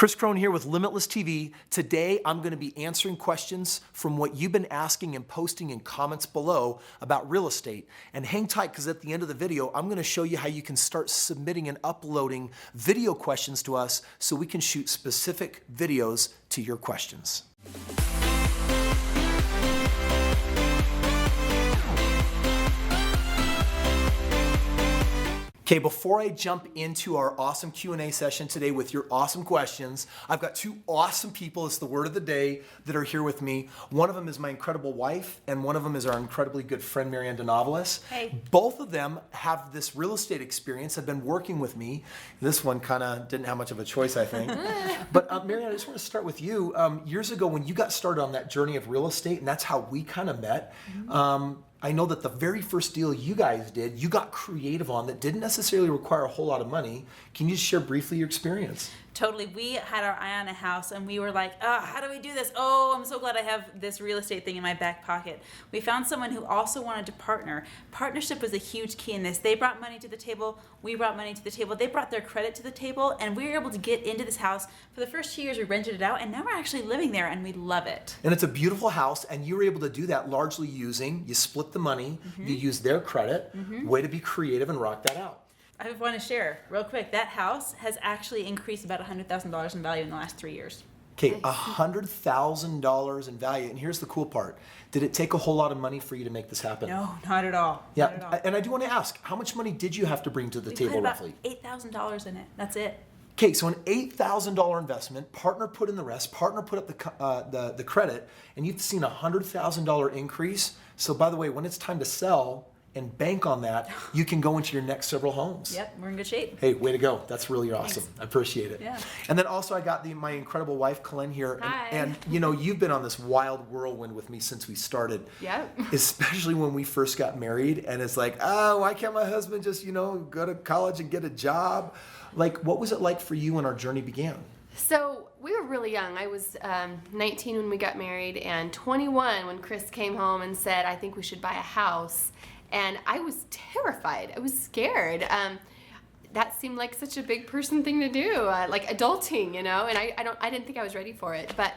Kris Krohn here with Limitless TV. Today, I'm going to be answering questions from what you've been asking and posting in comments below about real estate. And hang tight, because at the end of the video, I'm going to show you how you can start submitting and uploading video questions to us so we can shoot specific videos to your questions. Okay, before I jump into our awesome Q&A session today with your awesome questions, I've got two awesome people, it's the word of the day, that are here with me. One of them is my incredible wife, and one of them is our incredibly good friend, Marianne DeNovelis. Hey. Both of them have this real estate experience, have been working with me. This one kind of didn't have much of a choice, I think. But Marianne, I just want to start with you. Years ago, when you got started on that journey of real estate, and that's how we kind of met, I know that the very first deal you guys did, you got creative on that didn't necessarily require a whole lot of money. Can you just share briefly your experience? Totally. We had our eye on a house and we were like, how do we do this? Oh, I'm so glad I have this real estate thing in my back pocket. We found someone who also wanted to partner. Partnership was a huge key in this. They brought money to the table. We brought money to the table. They brought their credit to the table, and we were able to get into this house. For the first 2 years, we rented it out, and now we're actually living there, and we love it. And it's a beautiful house, and you were able to do that largely using, you split the money, you use their credit, way to be creative and rock that out. I want to share real quick, that house has actually increased about $100,000 in value in the last 3 years. Okay, $100,000 in value. And here's the cool part. Did it take a whole lot of money for you to make this happen? No, not at all. Yeah, Not at all. and I do want to ask, how much money did you have to bring to the We table put about roughly? $8,000 in it. That's it. Okay, so an $8,000 investment, partner put in the rest, partner put up the credit, and you've seen a $100,000 increase. So by the way, when it's time to sell and bank on that, you can go into your next several homes. Yep, we're in good shape. Hey, way to go. That's really awesome. Thanks. I appreciate it. Yeah. And then also I got my incredible wife, Colleen, here. Hi. And you know, you've been on this wild whirlwind with me since we started. Yep. Especially when we first got married, and it's like, oh, why can't my husband just, go to college and get a job? Like, what was it like for you when our journey began? So we were really young. I was 19 when we got married and 21 when Kris came home and said, I think we should buy a house. And I was terrified. I was scared. That seemed like such a big person thing to do, like adulting, and I didn't think I was ready for it. But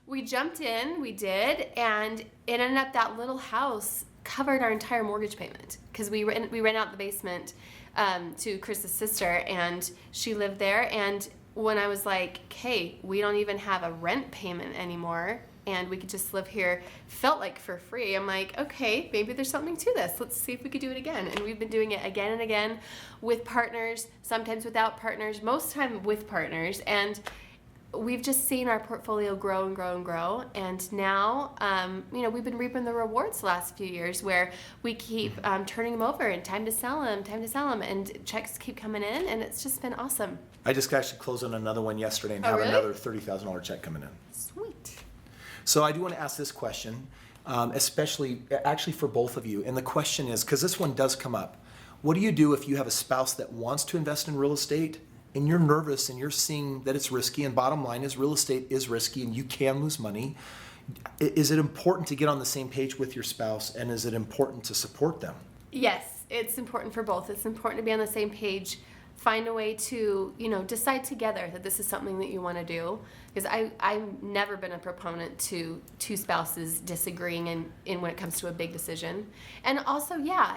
we jumped in, we did, and it ended up that little house covered our entire mortgage payment because we rent out the basement to Kris's sister, and she lived there. And when I was like, okay, we don't even have a rent payment anymore, and we could just live here, felt like for free. I'm like, okay, maybe there's something to this. Let's see if we could do it again. And we've been doing it again and again with partners, sometimes without partners, most time with partners. And we've just seen our portfolio grow and grow and grow. And now, we've been reaping the rewards the last few years where we keep turning them over and time to sell them, and checks keep coming in, and it's just been awesome. I just actually closed on another one yesterday and have really? another $30,000 check coming in. Sweet. So I do want to ask this question, actually for both of you. And the question is, because this one does come up, what do you do if you have a spouse that wants to invest in real estate and you're nervous and you're seeing that it's risky, and bottom line is real estate is risky and you can lose money? Is it important to get on the same page with your spouse, and is it important to support them? Yes, it's important for both. It's important to be on the same page. Find a way to, decide together that this is something that you want to do. Because I've never been a proponent to two spouses disagreeing in when it comes to a big decision. And also,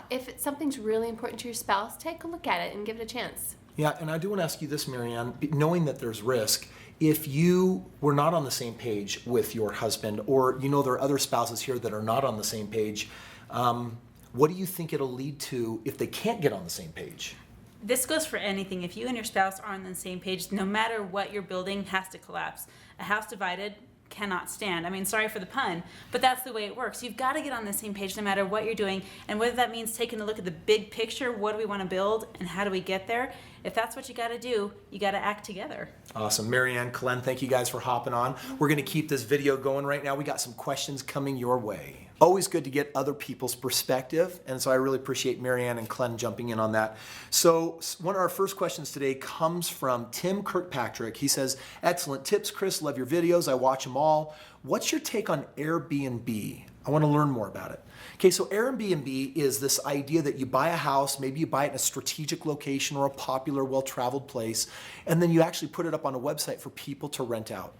if something's really important to your spouse, take a look at it and give it a chance. Yeah, and I do want to ask you this, Marianne, knowing that there's risk, if you were not on the same page with your husband, or there are other spouses here that are not on the same page, what do you think it'll lead to if they can't get on the same page? This goes for anything. If you and your spouse aren't on the same page, no matter what you're building has to collapse. A house divided cannot stand. I mean, sorry for the pun, but that's the way it works. You've got to get on the same page no matter what you're doing, and whether that means taking a look at the big picture, what do we want to build and how do we get there? If that's what you got to do, you got to act together. Awesome. Marianne, Colleen, thank you guys for hopping on. We're going to keep this video going right now. We got some questions coming your way. Always good to get other people's perspective, and so I really appreciate Marianne and Colleen jumping in on that. So one of our first questions today comes from Tim Kirkpatrick. He says, excellent tips, Kris. Love your videos. I watch them all. What's your take on AirBNB? I want to learn more about it. Okay, so Airbnb is this idea that you buy a house, maybe you buy it in a strategic location or a popular, well-traveled place, and then you actually put it up on a website for people to rent out.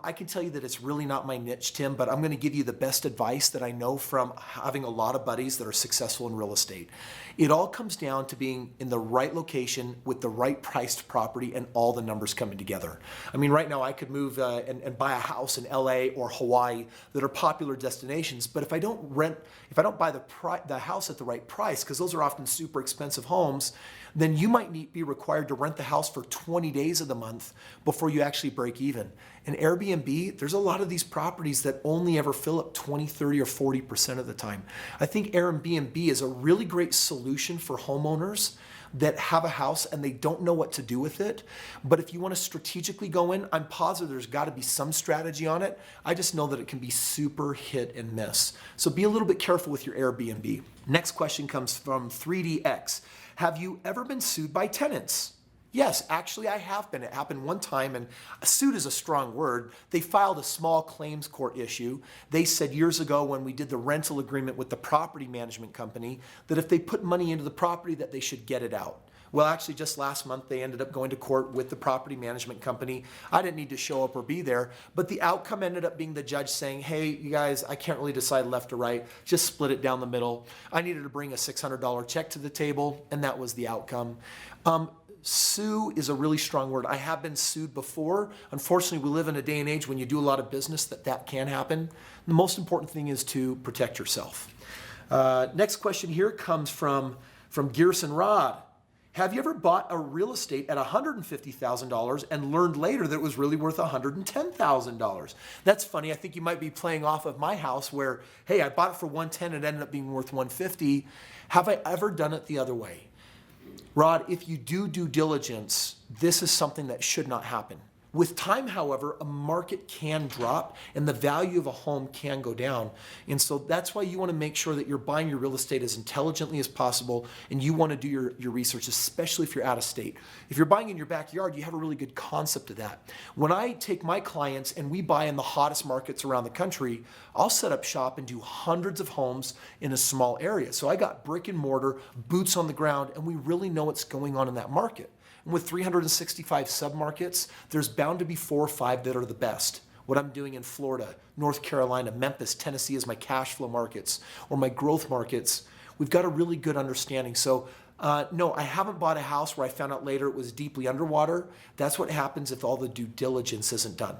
I can tell you that it's really not my niche, Tim, but I'm going to give you the best advice that I know from having a lot of buddies that are successful in real estate. It all comes down to being in the right location with the right priced property and all the numbers coming together. I mean, right now I could move and buy a house in LA or Hawaii that are popular destinations, but if I don't buy the house at the right price, because those are often super expensive homes, then you might be required to rent the house for 20 days of the month before you actually break even. In Airbnb, there's a lot of these properties that only ever fill up 20, 30, or 40% of the time. I think Airbnb is a really great solution for homeowners that have a house and they don't know what to do with it. But if you want to strategically go in, I'm positive there's got to be some strategy on it. I just know that it can be super hit and miss. So be a little bit careful with your Airbnb. Next question comes from 3DX. Have you ever been sued by tenants? Yes, actually I have been. It happened one time, and sued is a strong word. They filed a small claims court issue. They said years ago when we did the rental agreement with the property management company that if they put money into the property that they should get it out. Well, actually just last month they ended up going to court with the property management company. I didn't need to show up or be there, but the outcome ended up being the judge saying, hey, you guys, I can't really decide left or right. Just split it down the middle. I needed to bring a $600 check to the table, and that was the outcome. Sue is a really strong word. I have been sued before. Unfortunately, we live in a day and age when you do a lot of business that can happen. The most important thing is to protect yourself. Next question here comes from Gerson Rod. Have you ever bought a real estate at $150,000 and learned later that it was really worth $110,000? That's funny. I think you might be playing off of my house where, hey, I bought it for $110 and it ended up being worth $150. Have I ever done it the other way? Rod, if you do due diligence, this is something that should not happen. With time, however, a market can drop and the value of a home can go down. And so that's why you want to make sure that you're buying your real estate as intelligently as possible, and you want to do your research, especially if you're out of state. If you're buying in your backyard, you have a really good concept of that. When I take my clients and we buy in the hottest markets around the country, I'll set up shop and do hundreds of homes in a small area. So I got brick and mortar, boots on the ground, and we really know what's going on in that market. And with 365 submarkets, there's bound to be 4 or 5 that are the best. What I'm doing in Florida, North Carolina, Memphis, Tennessee as my cash flow markets or my growth markets, we've got a really good understanding. So no, I haven't bought a house where I found out later it was deeply underwater. That's what happens if all the due diligence isn't done.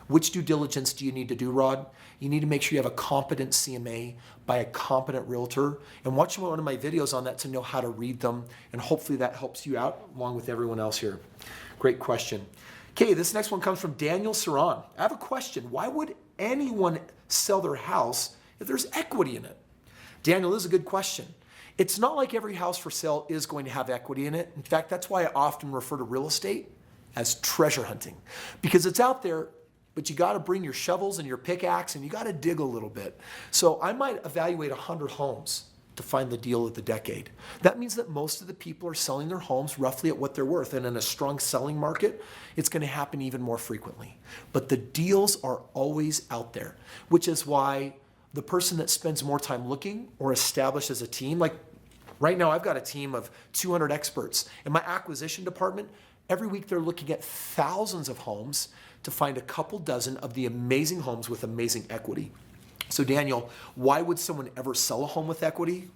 Which due diligence do you need to do, Rod? You need to make sure you have a competent CMA by a competent realtor, and watch one of my videos on that to know how to read them, and hopefully that helps you out along with everyone else here. Great question. Okay, this next one comes from Daniel Saran. I have a question. Why would anyone sell their house if there's equity in it? Daniel, this is a good question. It's not like every house for sale is going to have equity in it. In fact, that's why I often refer to real estate as treasure hunting, because it's out there, but you got to bring your shovels and your pickaxe and you got to dig a little bit. So I might evaluate 100 homes to find the deal of the decade. That means that most of the people are selling their homes roughly at what they're worth. And in a strong selling market, it's going to happen even more frequently. But the deals are always out there, which is why the person that spends more time looking or established as a team, like right now I've got a team of 200 experts. In my acquisition department, every week they're looking at thousands of homes to find a couple dozen of the amazing homes with amazing equity. So Daniel, why would someone ever sell a home with equity?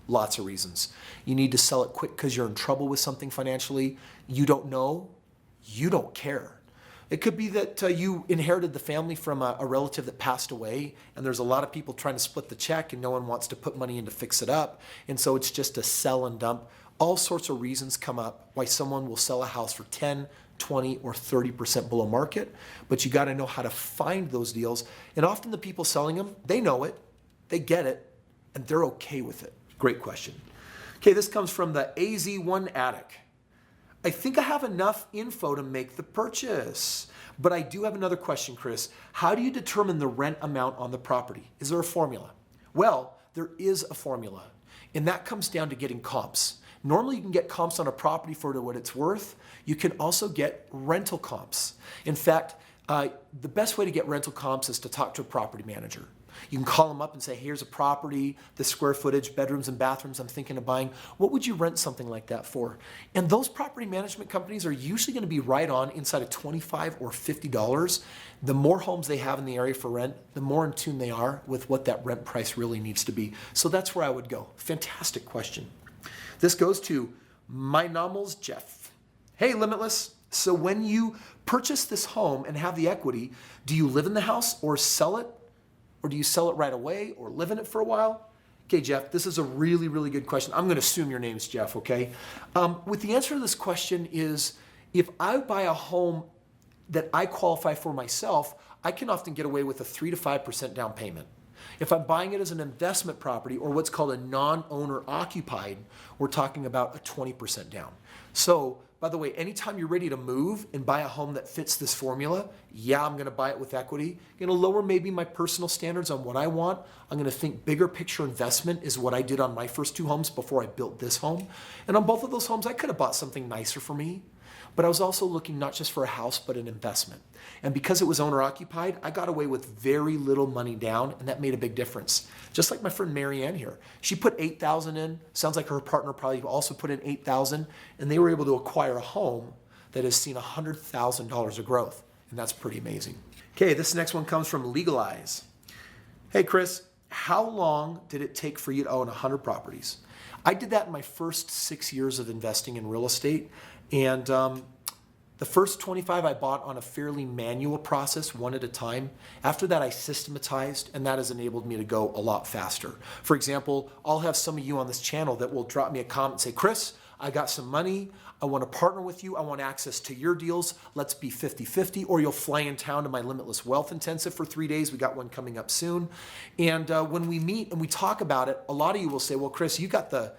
Lots of reasons. You need to sell it quick because you're in trouble with something financially. You don't know, you don't care. It could be that you inherited the family from a relative that passed away, and there's a lot of people trying to split the check and no one wants to put money in to fix it up. And so it's just a sell and dump. All sorts of reasons come up why someone will sell a house for 10, 20, or 30% below market, but you got to know how to find those deals. And often the people selling them, they know it, they get it, and they're okay with it. Great question. Okay, this comes from the AZ1 Attic. I think I have enough info to make the purchase, but I do have another question, Kris. How do you determine the rent amount on the property? Is there a formula? Well, there is a formula, and that comes down to getting comps. Normally you can get comps on a property for what it's worth. You can also get rental comps. In fact, the best way to get rental comps is to talk to a property manager. You can call them up and say, here's a property, the square footage, bedrooms and bathrooms I'm thinking of buying. What would you rent something like that for? And those property management companies are usually going to be right on inside of $25 or $50. The more homes they have in the area for rent, the more in tune they are with what that rent price really needs to be. So that's where I would go. Fantastic question. This goes to My Nominals Jeff. Hey, Limitless. So when you purchase this home and have the equity, do you live in the house or sell it? Or do you sell it right away or live in it for a while? Okay, Jeff, this is a really, really good question. I'm going to assume your name is Jeff, okay? With the answer to this question is, if I buy a home that I qualify for myself, I can often get away with a 3 to 5% down payment. If I'm buying it as an investment property or what's called a non-owner occupied, we're talking about a 20% down. So, by the way, anytime you're ready to move and buy a home that fits this formula, yeah, I'm going to buy it with equity. I'm going to lower maybe my personal standards on what I want. I'm going to think bigger picture investment is what I did on my first 2 homes before I built this home. And on both of those homes, I could have bought something nicer for me. But I was also looking not just for a house, but an investment. And because it was owner occupied, I got away with very little money down, and that made a big difference. Just like my friend Marianne here. She put $8,000 in. Sounds like her partner probably also put in $8,000, and they were able to acquire a home that has seen $100,000 of growth. And that's pretty amazing. Okay, this next one comes from Legalize. Hey, Kris, how long did it take for you to own 100 properties? I did that in my first 6 years of investing in real estate. And the first 25 I bought on a fairly manual process, one at a time. After that, I systematized, and that has enabled me to go a lot faster. For example, I'll have some of you on this channel that will drop me a comment and say, Kris, I got some money. I want to partner with you. I want access to your deals. Let's be 50-50. Or you'll fly in town to my Limitless Wealth Intensive for 3 days. We got one coming up soon. And when we meet and we talk about it, a lot of you will say, well, Kris, you got the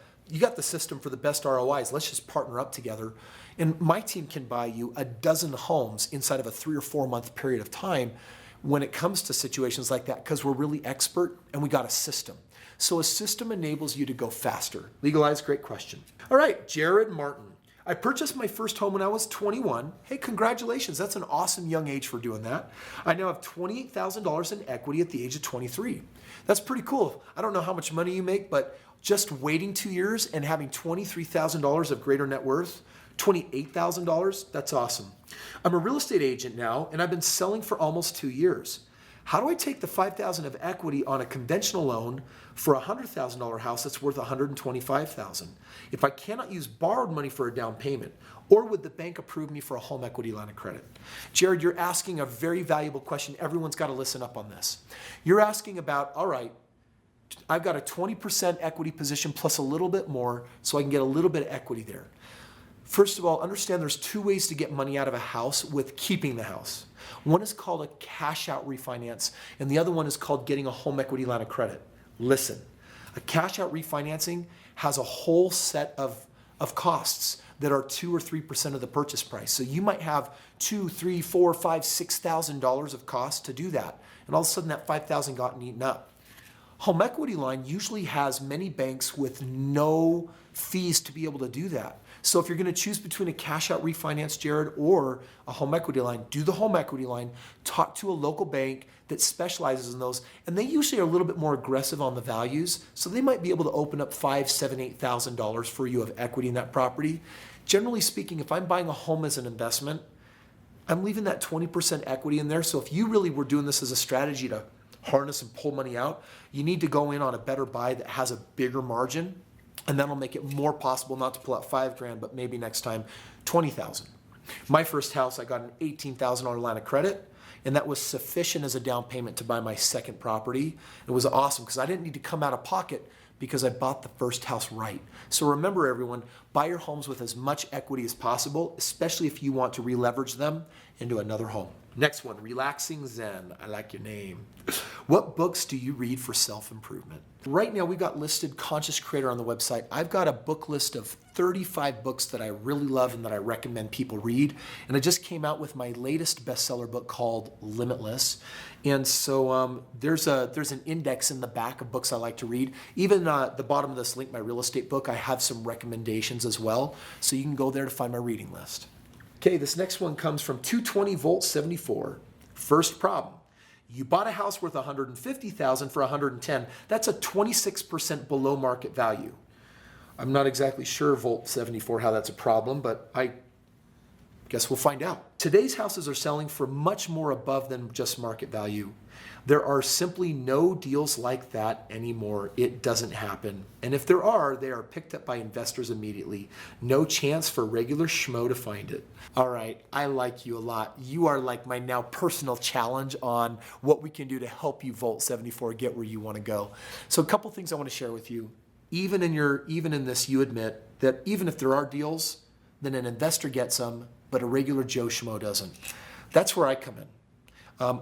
system for the best ROIs. Let's just partner up together. And my team can buy you a dozen homes inside of a 3 or 4 month period of time when it comes to situations like that, because we're really expert and we got a system. So a system enables you to go faster. Legalize, great question. All right, Jared Martin. I purchased my first home when I was 21. Hey, congratulations. That's an awesome young age for doing that. I now have $28,000 in equity at the age of 23. That's pretty cool. I don't know how much money you make, but just waiting 2 years and having $23,000 of greater net worth, $28,000, that's awesome. I'm a real estate agent now, and I've been selling for almost 2 years. How do I take the $5,000 of equity on a conventional loan for a $100,000 house that's worth $125,000? If I cannot use borrowed money for a down payment, or would the bank approve me for a home equity line of credit? Jared, you're asking a very valuable question. Everyone's got to listen up on this. You're asking about, all right, I've got a 20% equity position plus a little bit more, so I can get a little bit of equity there. First of all, understand there's 2 ways to get money out of a house with keeping the house. One is called a cash out refinance, and the other one is called getting a home equity line of credit. Listen, a cash out refinancing has a whole set of costs that are 2 or 3% of the purchase price. So you might have $2,000, $3,000, $4,000, $5,000, $6,000 of costs to do that, and all of a sudden that $5,000 got eaten up. Home equity line usually has many banks with no fees to be able to do that. So if you're going to choose between a cash out refinance, Jared, or a home equity line, do the home equity line, talk to a local bank that specializes in those, and they usually are a little bit more aggressive on the values, so they might be able to open up $5,000, $7,000, $8,000 for you of equity in that property. Generally speaking, if I'm buying a home as an investment, I'm leaving that 20% equity in there. So if you really were doing this as a strategy to harness and pull money out, you need to go in on a better buy that has a bigger margin, and that'll make it more possible not to pull out $5,000, but maybe next time $20,000. My first house, I got an $18,000 line of credit, and that was sufficient as a down payment to buy my second property. It was awesome because I didn't need to come out of pocket because I bought the first house right. So remember, everyone, buy your homes with as much equity as possible, especially if you want to re-leverage them into another home. Next one, Relaxing Zen. I like your name. What books do you read for self-improvement? Right now, we've got listed Conscious Creator on the website. I've got a book list of 35 books that I really love and that I recommend people read. And I just came out with my latest bestseller book called Limitless. And so there's an index in the back of books I like to read. Even the bottom of this link, my real estate book, I have some recommendations as well. So you can go there to find my reading list. Okay, this next one comes from 220 volt 74. First problem. You bought a house worth $150,000 for $110,000. That's a 26% below market value. I'm not exactly sure, Volt 74, how that's a problem, but I guess we'll find out. Today's houses are selling for much more above than just market value. There are simply no deals like that anymore. It doesn't happen. And if there are, they are picked up by investors immediately. No chance for regular schmo to find it. All right, I like you a lot. You are like my now personal challenge on what we can do to help you, Volt 74, get where you want to go. So a couple things I want to share with you. Even in this, you admit that even if there are deals, then an investor gets them, but a regular Joe Schmo doesn't. That's where I come in.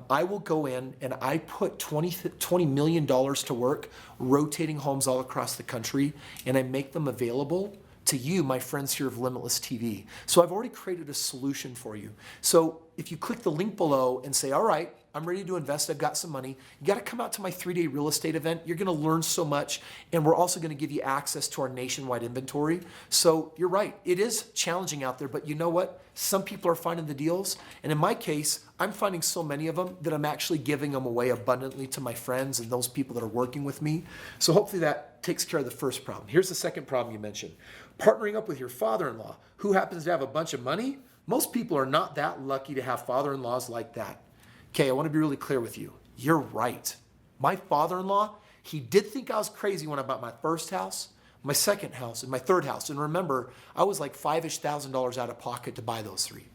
I will go in and I put $20 million to work rotating homes all across the country, and I make them available to you, my friends here of Limitless TV. So I've already created a solution for you. So if you click the link below and say, all right, I'm ready to invest, I've got some money, you got to come out to my 3-day real estate event. You're going to learn so much, and we're also going to give you access to our nationwide inventory. So you're right, it is challenging out there, but you know what? Some people are finding the deals, and in my case, I'm finding so many of them that I'm actually giving them away abundantly to my friends and those people that are working with me. So hopefully that takes care of the first problem. Here's the second problem you mentioned. Partnering up with your father-in-law, who happens to have a bunch of money. Most people are not that lucky to have father-in-laws like that. Okay, I want to be really clear with you. You're right. My father-in-law, he did think I was crazy when I bought my first house, my second house, and my third house. And remember, I was like $5,000 out of pocket to buy those 3.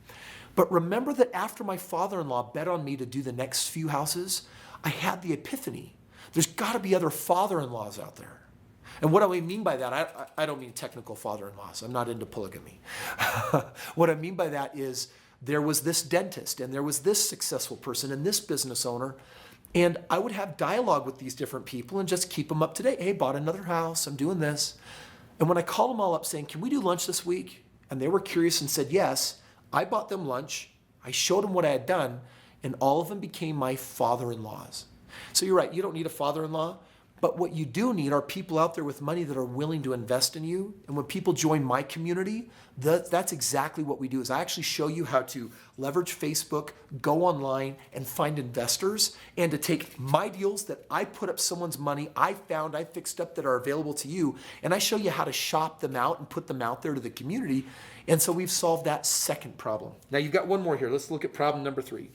But remember that after my father-in-law bet on me to do the next few houses, I had the epiphany. There's got to be other father-in-laws out there. And what do I mean by that? I don't mean technical father-in-laws. I'm not into polygamy. What I mean by that is there was this dentist and there was this successful person and this business owner. And I would have dialogue with these different people and just keep them up to date. Hey, bought another house. I'm doing this. And when I called them all up saying, can we do lunch this week? And they were curious and said yes. I bought them lunch. I showed them what I had done. And all of them became my father-in-laws. So you're right. You don't need a father-in-law. But what you do need are people out there with money that are willing to invest in you. And when people join my community, that's exactly what we do. Is I actually show you how to leverage Facebook, go online, and find investors, and to take my deals that I put up someone's money, I fixed up that are available to you, and I show you how to shop them out and put them out there to the community. And so we've solved that second problem. Now you've got one more here. Let's look at problem number 3.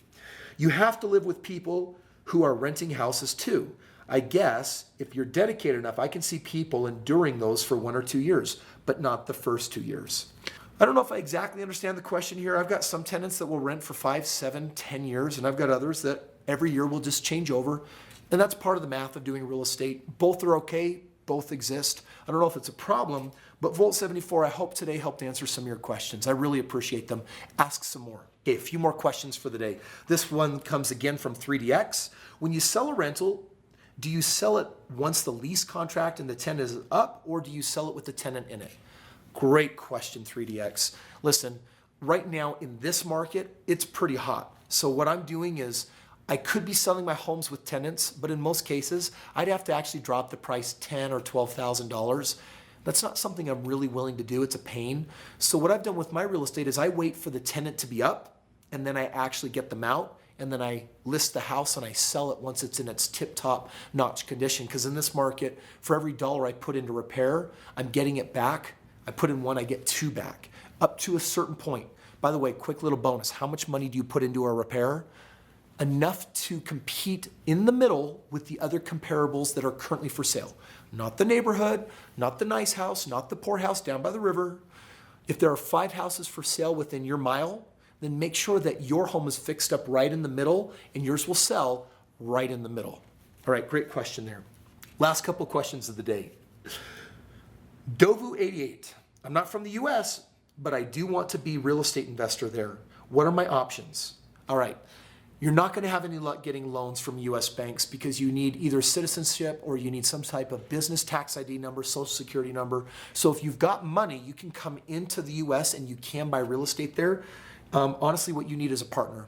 You have to live with people who are renting houses too. I guess if you're dedicated enough, I can see people enduring those for 1 or 2 years, but not the first 2 years. I don't know if I exactly understand the question here. I've got some tenants that will rent for 5, 7, 10 years, and I've got others that every year will just change over. And that's part of the math of doing real estate. Both are okay, both exist. I don't know if it's a problem, but Volt 74, I hope today helped answer some of your questions. I really appreciate them. Ask some more. Okay, a few more questions for the day. This one comes again from 3DX. When you sell a rental, do you sell it once the lease contract and the tenant is up, or do you sell it with the tenant in it? Great question, 3DX. Listen, right now in this market, it's pretty hot. So what I'm doing is I could be selling my homes with tenants, but in most cases, I'd have to actually drop the price $10,000 or $12,000. That's not something I'm really willing to do. It's a pain. So what I've done with my real estate is I wait for the tenant to be up, and then I actually get them out. And then I list the house and I sell it once it's in its tip-top notch condition. Because in this market, for every dollar I put into repair, I'm getting it back. I put in 1, I get 2 back, up to a certain point. By the way, quick little bonus. How much money do you put into a repair? Enough to compete in the middle with the other comparables that are currently for sale. Not the neighborhood, not the nice house, not the poor house down by the river. If there are 5 houses for sale within your mile, then make sure that your home is fixed up right in the middle and yours will sell right in the middle. All right, great question there. Last couple questions of the day. Dovu88. I'm not from the US, but I do want to be a real estate investor there. What are my options? All right, you're not going to have any luck getting loans from US banks because you need either citizenship or you need some type of business tax ID number, social security number. So if you've got money, you can come into the US and you can buy real estate there. Honestly, what you need is a partner.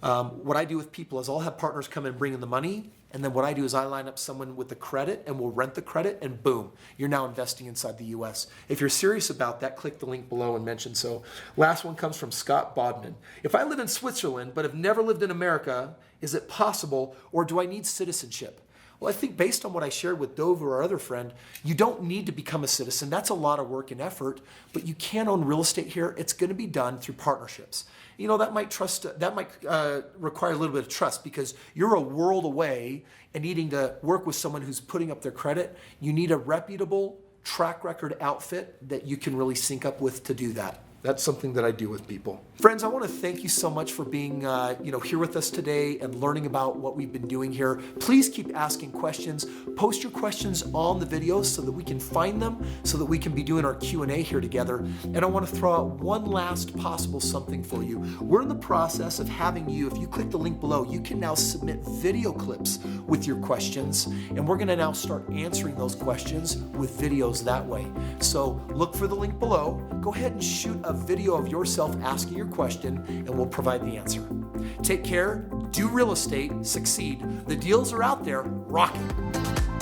What I do with people is I'll have partners come and bring in the money, And then what I do is I line up someone with the credit and we'll rent the credit, and boom, you're now investing inside the US. If you're serious about that, click the link below and mention so. Last one comes from Scott Bodman. If I live in Switzerland but have never lived in America, is it possible, or do I need citizenship? Well, I think based on what I shared with Dover, our other friend, you don't need to become a citizen. That's a lot of work and effort, but you can own real estate here. It's going to be done through partnerships. You know, that might require a little bit of trust, because you're a world away and needing to work with someone who's putting up their credit. You need a reputable track record outfit that you can really sync up with to do that. That's something that I do with people. Friends, I want to thank you so much for being here with us today and learning about what we've been doing here. Please keep asking questions. Post your questions on the videos so that we can find them, so that we can be doing our Q&A here together. And I want to throw out one last possible something for you. We're in the process of having you, if you click the link below, you can now submit video clips with your questions. And we're going to now start answering those questions with videos that way. So look for the link below. Go ahead and shoot a video of yourself asking your question, and we'll provide the answer. Take care, do real estate, succeed. The deals are out there, rock it.